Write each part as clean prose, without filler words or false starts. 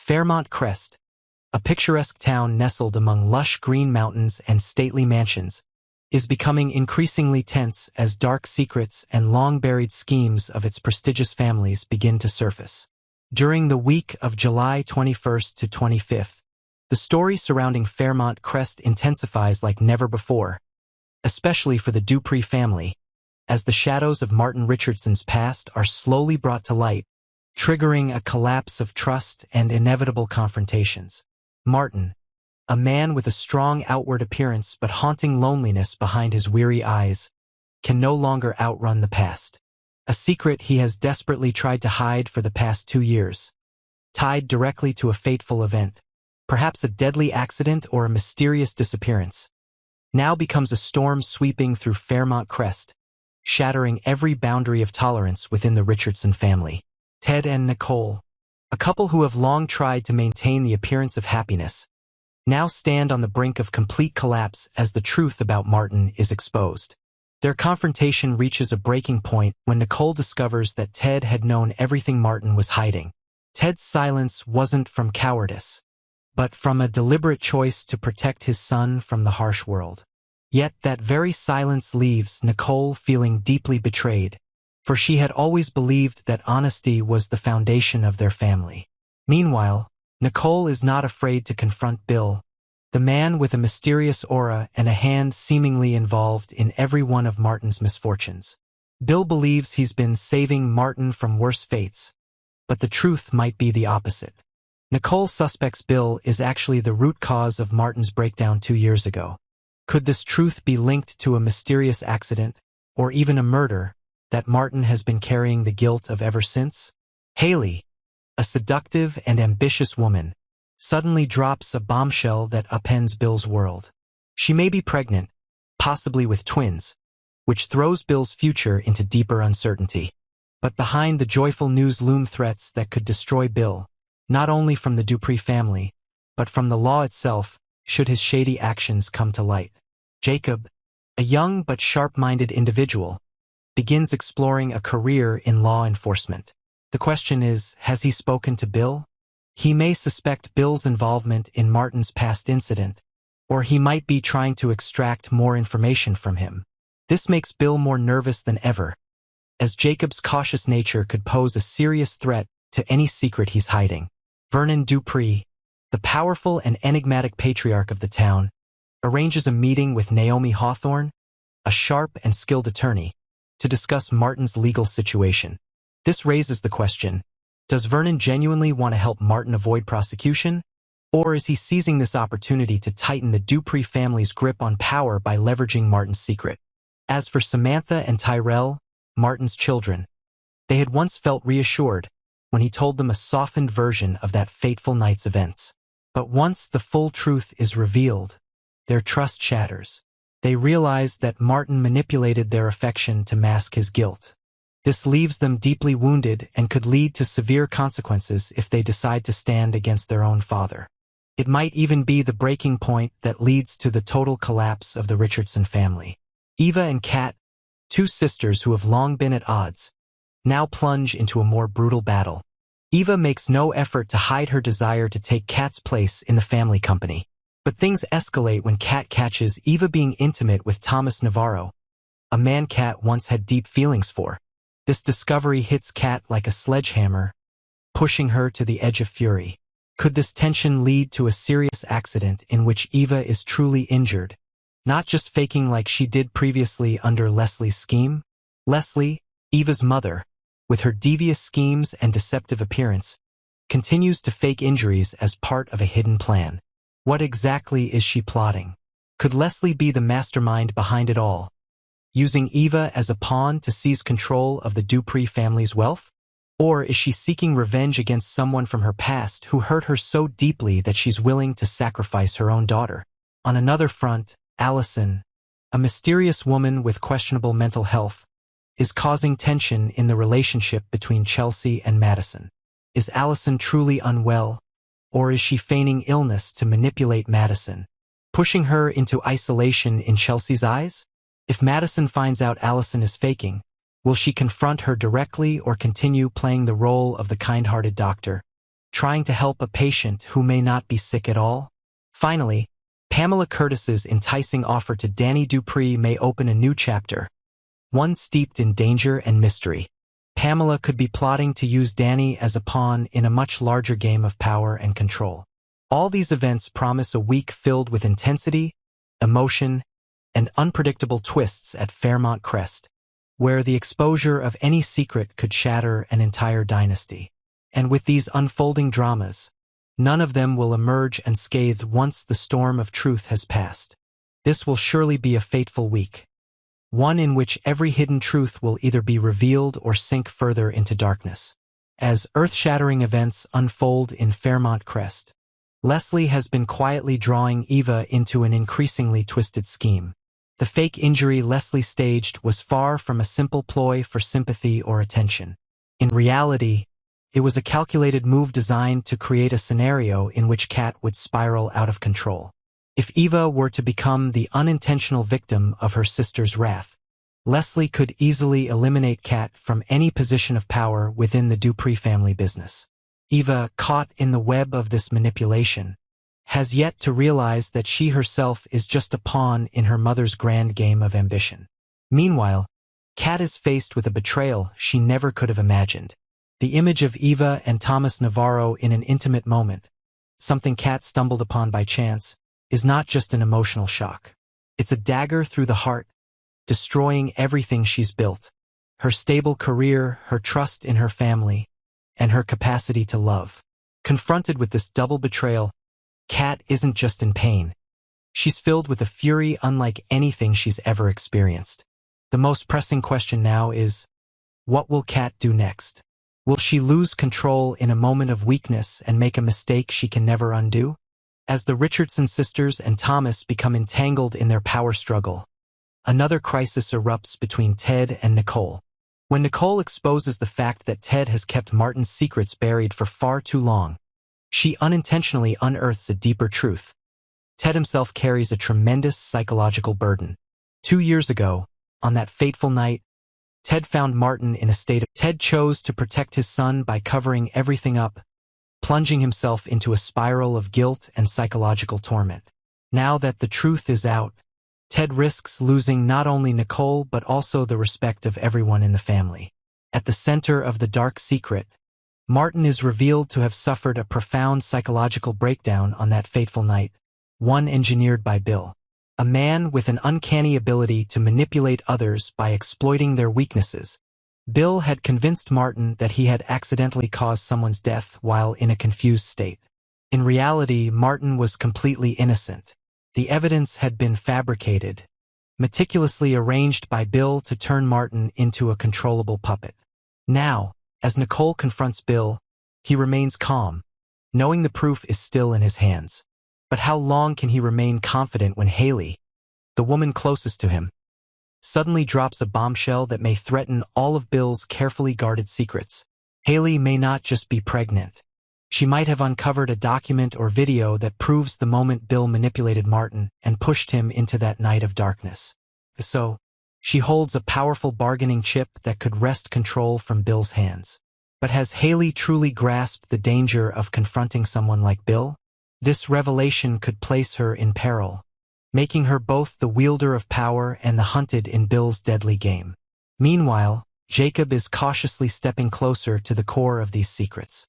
Fairmont Crest, a picturesque town nestled among lush green mountains and stately mansions, is becoming increasingly tense as dark secrets and long-buried schemes of its prestigious families begin to surface. During the week of July 21st to 25th, the story surrounding Fairmont Crest intensifies like never before, especially for the Dupree family, as the shadows of Martin Richardson's past are slowly brought to light, triggering a collapse of trust and inevitable confrontations. Martin, a man with a strong outward appearance but haunting loneliness behind his weary eyes, can no longer outrun the past. A secret he has desperately tried to hide for the past 2 years, tied directly to a fateful event, perhaps a deadly accident or a mysterious disappearance, now becomes a storm sweeping through Fairmont Crest, shattering every boundary of tolerance within the Richardson family. Ted and Nicole, a couple who have long tried to maintain the appearance of happiness, now stand on the brink of complete collapse as the truth about Martin is exposed. Their confrontation reaches a breaking point when Nicole discovers that Ted had known everything Martin was hiding. Ted's silence wasn't from cowardice, but from a deliberate choice to protect his son from the harsh world. Yet that very silence leaves Nicole feeling deeply betrayed, for she had always believed that honesty was the foundation of their family. Meanwhile, Nicole is not afraid to confront Bill, the man with a mysterious aura and a hand seemingly involved in every one of Martin's misfortunes. Bill believes he's been saving Martin from worse fates, but the truth might be the opposite. Nicole suspects Bill is actually the root cause of Martin's breakdown 2 years ago. Could this truth be linked to a mysterious accident, or even a murder, that Martin has been carrying the guilt of ever since? Hayley, a seductive and ambitious woman, suddenly drops a bombshell that upends Bill's world. She may be pregnant, possibly with twins, which throws Bill's future into deeper uncertainty. But behind the joyful news loom threats that could destroy Bill, not only from the Dupree family, but from the law itself, should his shady actions come to light. Jacob, a young but sharp-minded individual, begins exploring a career in law enforcement. The question is, has he spoken to Bill? He may suspect Bill's involvement in Martin's past incident, or he might be trying to extract more information from him. This makes Bill more nervous than ever, as Jacob's cautious nature could pose a serious threat to any secret he's hiding. Vernon Dupree, the powerful and enigmatic patriarch of the town, arranges a meeting with Naomi Hawthorne, a sharp and skilled attorney, to discuss Martin's legal situation. This raises the question, does Vernon genuinely want to help Martin avoid prosecution, or is he seizing this opportunity to tighten the Dupree family's grip on power by leveraging Martin's secret? As for Samantha and Tyrell, Martin's children, they had once felt reassured when he told them a softened version of that fateful night's events. But once the full truth is revealed, their trust shatters. They realize that Martin manipulated their affection to mask his guilt. This leaves them deeply wounded and could lead to severe consequences if they decide to stand against their own father. It might even be the breaking point that leads to the total collapse of the Richardson family. Eva and Kat, two sisters who have long been at odds, now plunge into a more brutal battle. Eva makes no effort to hide her desire to take Kat's place in the family company. But things escalate when Kat catches Eva being intimate with Thomas Navarro, a man Kat once had deep feelings for. This discovery hits Kat like a sledgehammer, pushing her to the edge of fury. Could this tension lead to a serious accident in which Eva is truly injured, not just faking like she did previously under Leslie's scheme? Leslie, Eva's mother, with her devious schemes and deceptive appearance, continues to fake injuries as part of a hidden plan. What exactly is she plotting? Could Leslie be the mastermind behind it all, using Eva as a pawn to seize control of the Dupree family's wealth? Or is she seeking revenge against someone from her past who hurt her so deeply that she's willing to sacrifice her own daughter? On another front, Allison, a mysterious woman with questionable mental health, is causing tension in the relationship between Chelsea and Madison. Is Allison truly unwell, or is she feigning illness to manipulate Madison, pushing her into isolation in Chelsea's eyes? If Madison finds out Allison is faking, will she confront her directly or continue playing the role of the kind-hearted doctor, trying to help a patient who may not be sick at all? Finally, Pamela Curtis's enticing offer to Danny Dupree may open a new chapter, one steeped in danger and mystery. Pamela could be plotting to use Danny as a pawn in a much larger game of power and control. All these events promise a week filled with intensity, emotion, and unpredictable twists at Fairmont Crest, where the exposure of any secret could shatter an entire dynasty. And with these unfolding dramas, none of them will emerge unscathed once the storm of truth has passed. This will surely be a fateful week, one in which every hidden truth will either be revealed or sink further into darkness. As earth-shattering events unfold in Fairmont Crest, Leslie has been quietly drawing Eva into an increasingly twisted scheme. The fake injury Leslie staged was far from a simple ploy for sympathy or attention. In reality, it was a calculated move designed to create a scenario in which Kat would spiral out of control. If Eva were to become the unintentional victim of her sister's wrath, Leslie could easily eliminate Kat from any position of power within the Dupree family business. Eva, caught in the web of this manipulation, has yet to realize that she herself is just a pawn in her mother's grand game of ambition. Meanwhile, Kat is faced with a betrayal she never could have imagined. The image of Eva and Thomas Navarro in an intimate moment, something Kat stumbled upon by chance, is not just an emotional shock. It's a dagger through the heart, destroying everything she's built: her stable career, her trust in her family, and her capacity to love. Confronted with this double betrayal, Kat isn't just in pain. She's filled with a fury unlike anything she's ever experienced. The most pressing question now is, what will Kat do next? Will she lose control in a moment of weakness and make a mistake she can never undo? As the Richardson sisters and Thomas become entangled in their power struggle, another crisis erupts between Ted and Nicole. When Nicole exposes the fact that Ted has kept Martin's secrets buried for far too long, she unintentionally unearths a deeper truth. Ted himself carries a tremendous psychological burden. 2 years ago, on that fateful night, Ted found Martin in a state of... Ted chose to protect his son by covering everything up, plunging himself into a spiral of guilt and psychological torment. Now that the truth is out, Ted risks losing not only Nicole but also the respect of everyone in the family. At the center of the dark secret, Martin is revealed to have suffered a profound psychological breakdown on that fateful night, one engineered by Bill. A man with an uncanny ability to manipulate others by exploiting their weaknesses. Bill had convinced Martin that he had accidentally caused someone's death while in a confused state. In reality, Martin was completely innocent. The evidence had been fabricated, meticulously arranged by Bill to turn Martin into a controllable puppet. Now, as Nicole confronts Bill, he remains calm, knowing the proof is still in his hands. But how long can he remain confident when Hayley, the woman closest to him, suddenly drops a bombshell that may threaten all of Bill's carefully guarded secrets? Hayley may not just be pregnant. She might have uncovered a document or video that proves the moment Bill manipulated Martin and pushed him into that night of darkness. So, she holds a powerful bargaining chip that could wrest control from Bill's hands. But has Hayley truly grasped the danger of confronting someone like Bill? This revelation could place her in peril, making her both the wielder of power and the hunted in Bill's deadly game. Meanwhile, Jacob is cautiously stepping closer to the core of these secrets.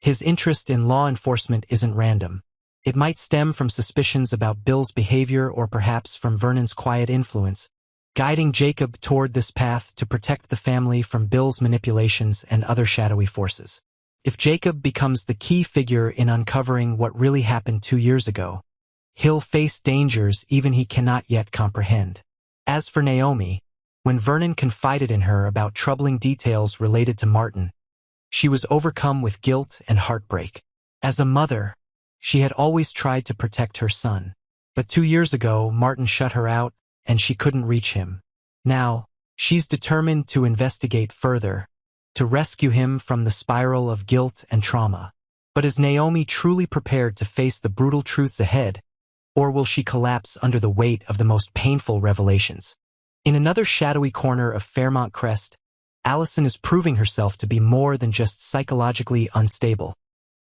His interest in law enforcement isn't random. It might stem from suspicions about Bill's behavior or perhaps from Vernon's quiet influence, guiding Jacob toward this path to protect the family from Bill's manipulations and other shadowy forces. If Jacob becomes the key figure in uncovering what really happened 2 years ago, he'll face dangers even he cannot yet comprehend. As for Naomi, when Vernon confided in her about troubling details related to Martin, she was overcome with guilt and heartbreak. As a mother, she had always tried to protect her son. But 2 years ago, Martin shut her out, and she couldn't reach him. Now, she's determined to investigate further, to rescue him from the spiral of guilt and trauma. But is Naomi truly prepared to face the brutal truths ahead, or will she collapse under the weight of the most painful revelations? In another shadowy corner of Fairmont Crest, Allison is proving herself to be more than just psychologically unstable.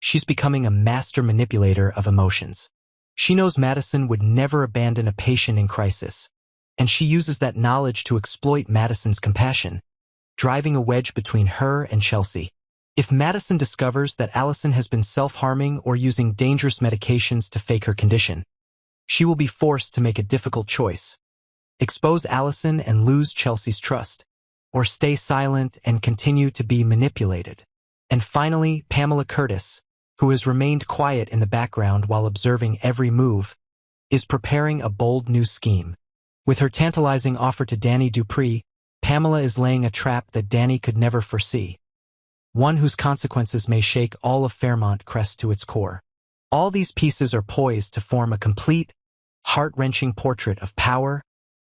She's becoming a master manipulator of emotions. She knows Madison would never abandon a patient in crisis, and she uses that knowledge to exploit Madison's compassion, driving a wedge between her and Chelsea. If Madison discovers that Allison has been self-harming or using dangerous medications to fake her condition, she will be forced to make a difficult choice: expose Allison and lose Chelsea's trust, or stay silent and continue to be manipulated. And finally, Pamela Curtis, who has remained quiet in the background while observing every move, is preparing a bold new scheme. With her tantalizing offer to Vernon Dupree, Pamela is laying a trap that Danny could never foresee, one whose consequences may shake all of Fairmont Crest to its core. All these pieces are poised to form a complete, heart-wrenching portrait of power,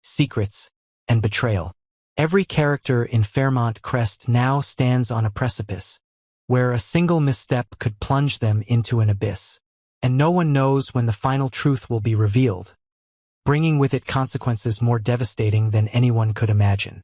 secrets, and betrayal. Every character in Fairmont Crest now stands on a precipice, where a single misstep could plunge them into an abyss. And no one knows when the final truth will be revealed, bringing with it consequences more devastating than anyone could imagine.